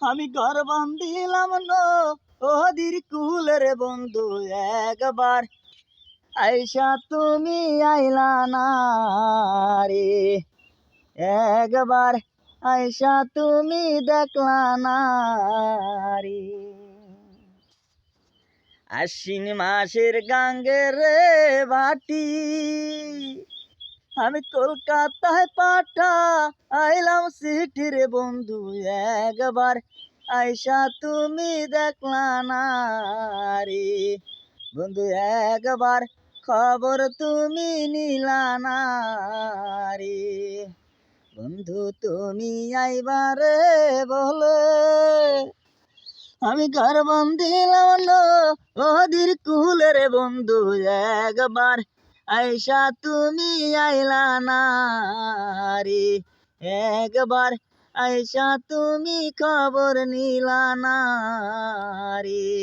আমি ঘর বান্ধিলাম নদীর কুলের বন্ধু, একবার আইসা তুমি আইলা না রে, একবার আইসা তুমি দেখলা না রে। আশ্বিন মাসের গাঙ্গের বাটি আমি কলকাতায় পাঠা আইলাম সিটি রে বন্ধু, একবার আইসা তুমি দেখলা না রে বন্ধু, একবার খবর তুমি নিলা না রে বন্ধু, তুমি আইবারে বলে আমি ঘর বান্ধিলাম নদীর কুলের বন্ধু, একবার আইসা তুমি আইলা না রে, একবার আইসা তুমি খবর নিলা না রে।